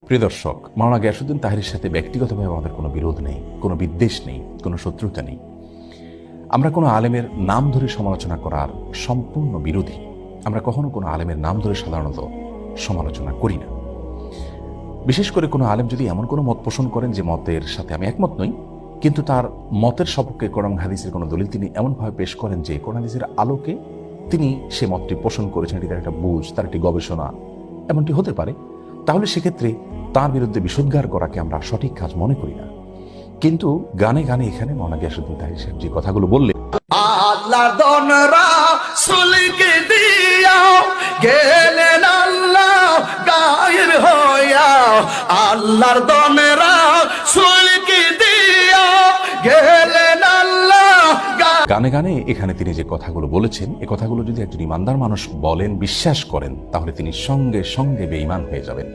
প্রিয় দর্শক, মাওলানা গিয়াসউদ্দিন তাহেরের সাথে ব্যক্তিগতভাবে আমাদের কোনো বিরোধ নেই, কোনো বিদ্বেষ নেই, কোনো শত্রুতা নেই। আমরা কোনো আলেমের নাম ধরে সমালোচনা করার সম্পূর্ণ বিরোধী। আমরা কখনো কোনো আলেমের নাম ধরে সাধারণত সমালোচনা করি না। বিশেষ করে কোনো আলেম যদি এমন কোনো মত পোষণ করেন যে মতের সাথে আমি একমত নই, কিন্তু তার মতের সপক্ষে কোরআন হাদিসের কোনো দলিল তিনি এমনভাবে পেশ করেন যে কোরআন হাদিসের আলোকে তিনি সে মতটি পোষণ করেছেন, এটি তার একটা বুঝ, তার একটি গবেষণা, এমনটি হতে পারে, তাহলে সেক্ষেত্রে তার বিরুদ্ধে বিষোদ্গার করাকে আমরা সঠিক কাজ মনে করি না। কিন্তু গানে গানে এখানে মাওলানা গিয়াসউদ্দিন তাহের সাহেব যে কথাগুলো বললেন, আল্লাহর দনরা সুলকে দিয়া গেলেন আল্লাহ গায়ের হইয়া, আল্লাহর দনরা সুলকে দিয়া গেলেন আল্লাহ। গানে গানে এখানে তিনি যে কথাগুলো বলেছেন, এ কথাগুলো যদি একজন ইমানদার মানুষ বলেন, বিশ্বাস করেন, তাহলে তিনি সঙ্গে সঙ্গে বেঈমান হয়ে যাবেন।